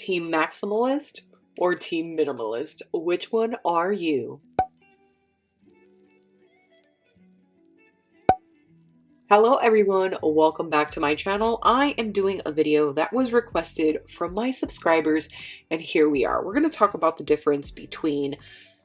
Team maximalist or team minimalist? Which one are you? Hello everyone, welcome back to my channel. I am doing a video that was requested from my subscribers, and here we are. We're going to talk about the difference between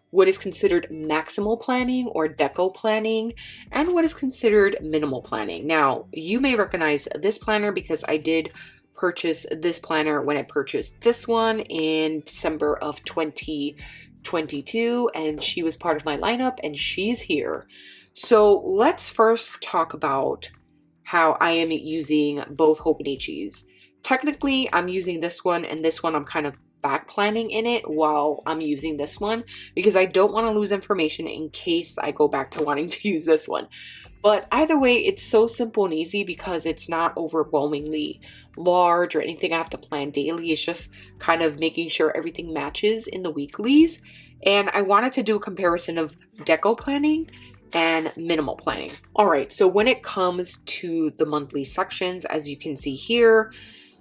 what is considered maximal planning or deco planning and what is considered minimal planning. Now, you may recognize this planner because I did purchase this planner when I purchased this one in December of 2022, and she was part of my lineup and she's here. So let's first talk about how I am using both Hobonichis. Technically, I'm using this one and this one I'm kind of back planning in it while I'm using this one because I don't want to lose information in case I go back to wanting to use this one. But either way, it's so simple and easy because it's not overwhelmingly large or anything I have to plan daily. It's just kind of making sure everything matches in the weeklies. And I wanted to do a comparison of deco planning and minimal planning. All right, so when it comes to the monthly sections, as you can see here,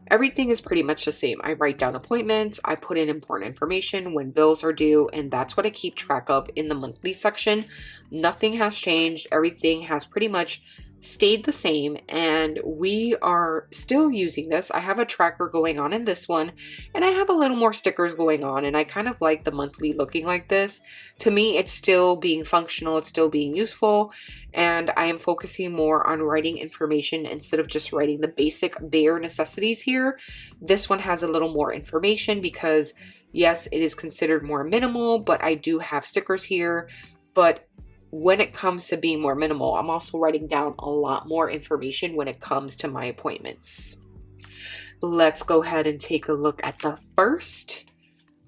everything is pretty much the same. I write down appointments, I put in important information when bills are due, and that's what I keep track of in the monthly section. Nothing has changed. Everything has pretty much stayed the same, and we are still using this. I have a tracker going on in this one, and I have a little more stickers going on, and I kind of like the monthly looking like this. To me, it's still being functional, it's still being useful, and I am focusing more on writing information instead of just writing the basic bare necessities here. This one has a little more information because yes, it is considered more minimal, but I do have stickers here. But when it comes to being more minimal, I'm also writing down a lot more information when it comes to my appointments. Let's go ahead and take a look at the first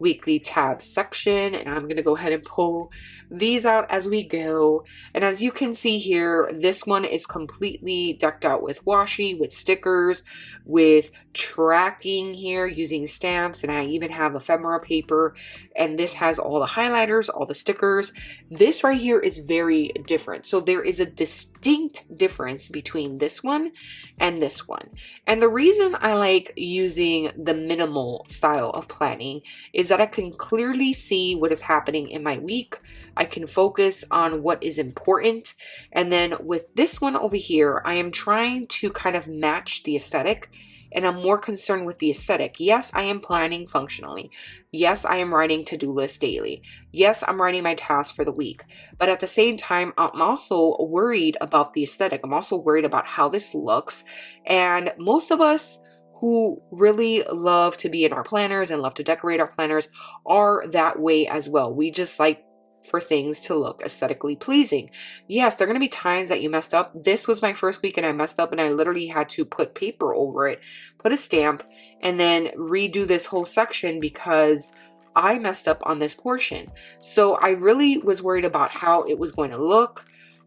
weekly tab section, and I'm going to go ahead and pull these out as we go. And as you can see here, this one is completely decked out with washi, with stickers, with tracking here using stamps, and I even have ephemera paper, and this has all the highlighters, all the stickers. This right here is very different. So there is a distinct difference between this one and this one. And the reason I like using the minimal style of planning is that I can clearly see what is happening in my week. I can focus on what is important. And then with this one over here, I am trying to kind of match the aesthetic, and I'm more concerned with the aesthetic. Yes, I am planning functionally. Yes, I am writing to-do lists daily. Yes, I'm writing my tasks for the week. But at the same time, I'm also worried about the aesthetic. I'm also worried about how this looks. And most of us who really love to be in our planners and love to decorate our planners are that way as well. We just like for things to look aesthetically pleasing. Yes, there are going to be times that you messed up. This was my first week and I messed up and I literally had to put paper over it, put a stamp, and then redo this whole section because I messed up on this portion. So I really was worried about how it was going to look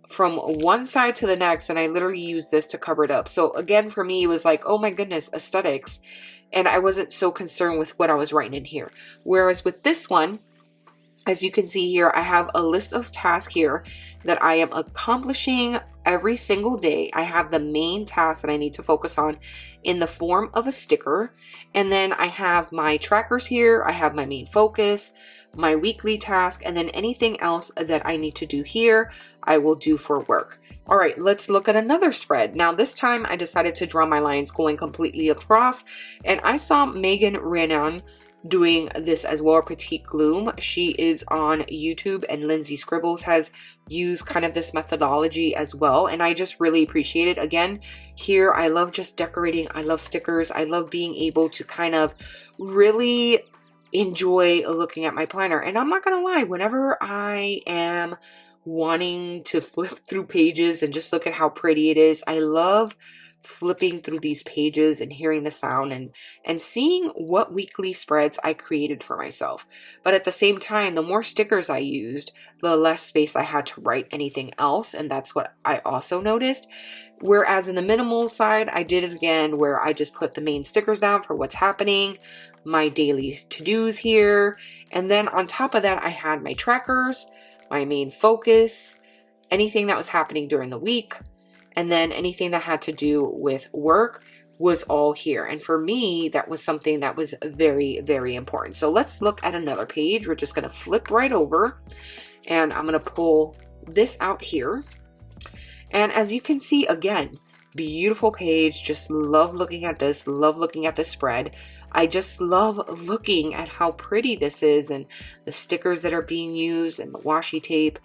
from one side to the next, and I literally used this to cover it up. So again, for me, it was like, oh my goodness, aesthetics. And I wasn't so concerned with what I was writing in here. Whereas with this one, as you can see here, I have a list of tasks here that I am accomplishing every single day. I have the main task that I need to focus on in the form of a sticker. And then I have my trackers here. I have my main focus, my weekly task, and then anything else that I need to do here, I will do for work. All right, let's look at another spread. Now this time I decided to draw my lines going completely across, and I saw Megan Renan doing this as well, Petite Gloom. She is on YouTube, and Lindsay Scribbles has used kind of this methodology as well, and I just really appreciate it. Again, here I love just decorating. I love stickers. I love being able to kind of really enjoy looking at my planner. And I'm not gonna lie, whenever I am wanting to flip through pages and just look at how pretty it is, I love flipping through these pages and hearing the sound and seeing what weekly spreads I created for myself. But at the same time, the more stickers I used, the less space I had to write anything else, and that's what I also noticed. Whereas in the minimal side, I did it again where I just put the main stickers down for what's happening, my daily to-dos here, and then on top of that, I had my trackers, my main focus, anything that was happening during the week, and then anything that had to do with work. was all here. And for me, that was something that was very, very important. So let's look at another page. We're just going to flip right over, and I'm going to pull this out here. And as you can see, again, beautiful page. Just love looking at this, love looking at the spread. I just love looking at how pretty this is, and the stickers that are being used, and the washi tape.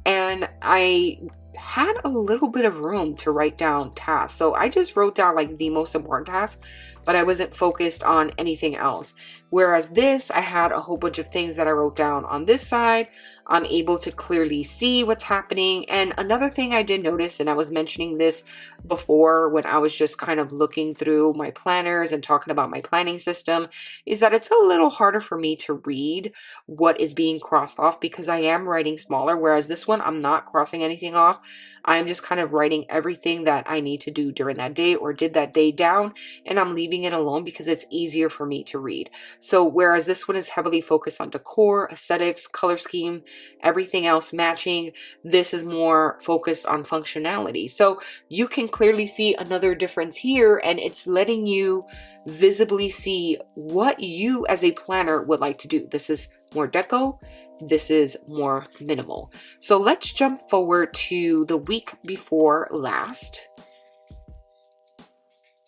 And I had a little bit of room to write down tasks. So I just wrote down like the most important tasks, but I wasn't focused on anything else. Whereas this, I had a whole bunch of things that I wrote down on this side. I'm able to clearly see what's happening. And another thing I did notice, and I was mentioning this before when I was just kind of looking through my planners and talking about my planning system, is that it's a little harder for me to read what is being crossed off because I am writing smaller. Whereas this one, I'm not crossing anything off. I'm just kind of writing everything that I need to do during that day or did that day down, and I'm leaving it alone because it's easier for me to read. So whereas this one is heavily focused on decor, aesthetics, color scheme, everything else matching, this is more focused on functionality. So you can clearly see another difference here, and it's letting you visibly see what you as a planner would like to do. This is more deco. This is more minimal. So let's jump forward to the week before last.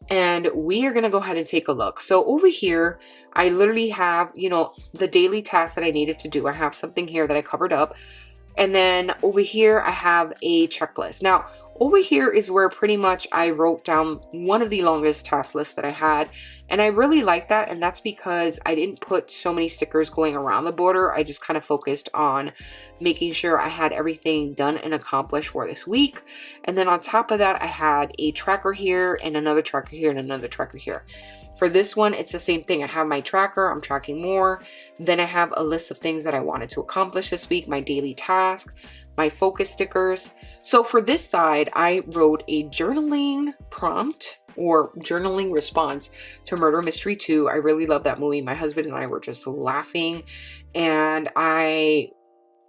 And we are going to go ahead and take a look. So over here, I literally have, you know, the daily tasks that I needed to do. I have something here that I covered up. And then over here, I have a checklist. Now, over here is where pretty much I wrote down one of the longest task lists that I had. And I really like that. And that's because I didn't put so many stickers going around the border. I just kind of focused on making sure I had everything done and accomplished for this week. And then on top of that, I had a tracker here and another tracker here and another tracker here. For this one, it's the same thing. I have my tracker, I'm tracking more. Then I have a list of things that I wanted to accomplish this week, my daily task, my focus stickers. So for this side, I wrote a journaling prompt or journaling response to Murder Mystery 2. I really love that movie. My husband and I were just laughing, and I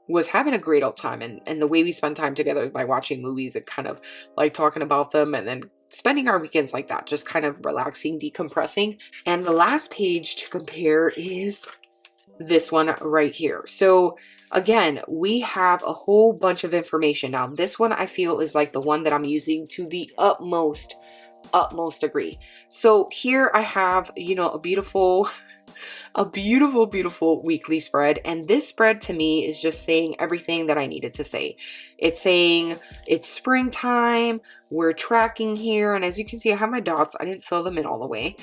was having a great old time. And the way we spend time together is by watching movies and kind of like talking about them, and then spending our weekends like that, just kind of relaxing, decompressing. And the last page to compare is this one right here. So again, we have a whole bunch of information. Now, this one I feel is like the one that I'm using to the utmost degree. So here I have, you know, a beautiful weekly spread. And this spread to me is just saying everything that I needed to say. It's saying it's springtime, we're tracking here. And as you can see, I have my dots. I didn't fill them in all the way,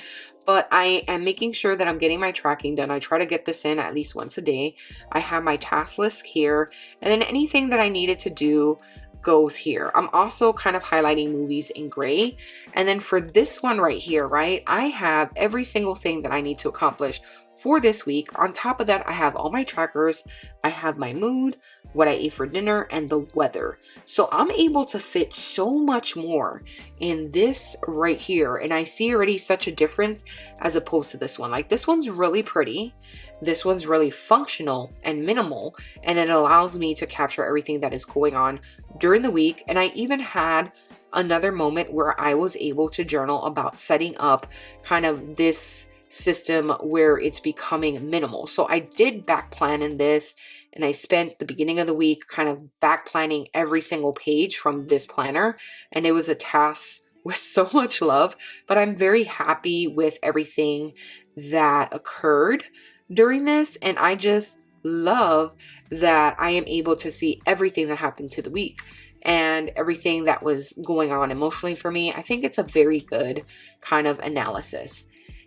but I am making sure that I'm getting my tracking done. I try to get this in at least once a day. I have my task list here, and then anything that I needed to do goes here. I'm also kind of highlighting movies in gray. And then for this one right here, right, I have every single thing that I need to accomplish for this week. On top of that, I have all my trackers. I have my mood, what I ate for dinner, and the weather. So I'm able to fit so much more in this right here. And I see already such a difference as opposed to this one. Like, this one's really pretty. This one's really functional and minimal, and it allows me to capture everything that is going on during the week. And I even had another moment where I was able to journal about setting up kind of this system where it's becoming minimal. So I did back plan in this, and I spent the beginning of the week kind of back planning every single page from this planner, and it was a task with so much love. But I'm very happy with everything that occurred during this, and I just love that I am able to see everything that happened to the week and everything that was going on emotionally for me. I think it's a very good kind of analysis.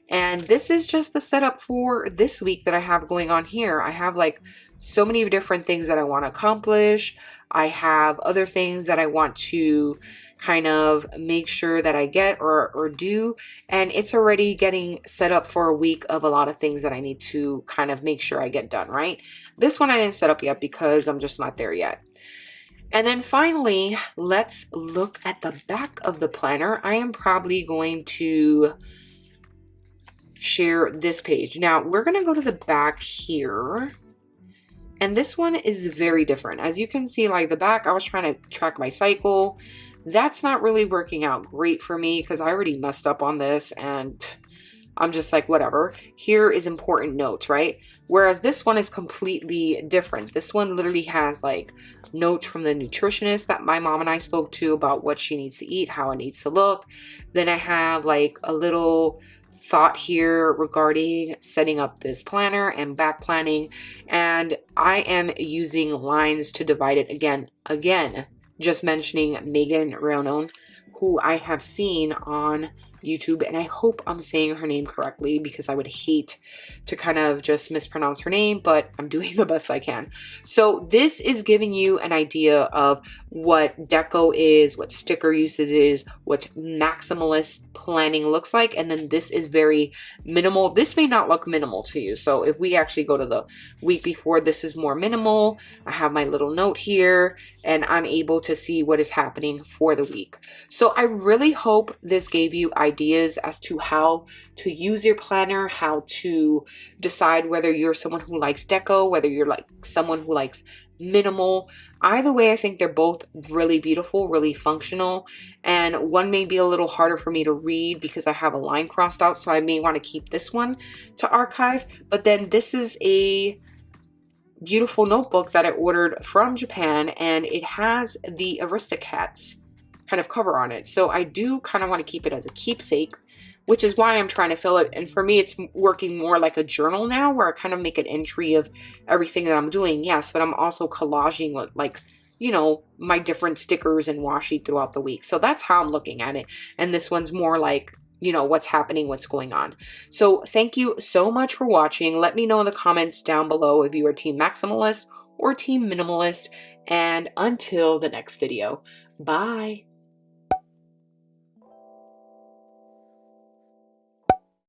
And this is just the setup for this week that I have going on here. I have like so many different things that I want to accomplish. I have other things that I want to kind of make sure that I get or do. And it's already getting set up for a week of a lot of things that I need to kind of make sure I get done, right? This one I didn't set up yet because I'm just not there yet. And then finally, let's look at the back of the planner. I am probably going to share this page. Now we're going to go to the back here. And this one is very different. As you can see, like the back, I was trying to track my cycle. that's not really working out great for me because I already messed up on this and I'm just like, whatever. Here is important notes, right? Whereas this one is completely different. This one literally has like notes from the nutritionist that my mom and I spoke to about what she needs to eat, how it needs to look. Then I have like a little thought here regarding setting up this planner and back planning. And I am using lines to divide it again, just mentioning Megan Reonon, who I have seen on YouTube, and I hope I'm saying her name correctly because I would hate to kind of just mispronounce her name, but I'm doing the best I can. So this is giving you an idea of what Deco is, what sticker usage is, what maximalist planning looks like, and then this is very minimal. This may not look minimal to you, so if we actually go to the week before, this is more minimal. I have my little note here, and I'm able to see what is happening for the week. So I really hope this gave you ideas as to how to use your planner, how to decide whether you're someone who likes Deco, whether you're like someone who likes minimal. Either way, I think they're both really beautiful, really functional, and one may be a little harder for me to read because I have a line crossed out, so I may want to keep this one to archive. But then this is a beautiful notebook that I ordered from Japan, and it has the Aristocats kind of cover on it. So I do kind of want to keep it as a keepsake, which is why I'm trying to fill it. And for me, it's working more like a journal now, where I kind of make an entry of everything that I'm doing. Yes, but I'm also collaging with, like, you know, my different stickers and washi throughout the week. So that's how I'm looking at it. And this one's more like, you know, what's happening, what's going on. So thank you so much for watching. Let me know in the comments down below if you are team maximalist or team minimalist. And until the next video, bye.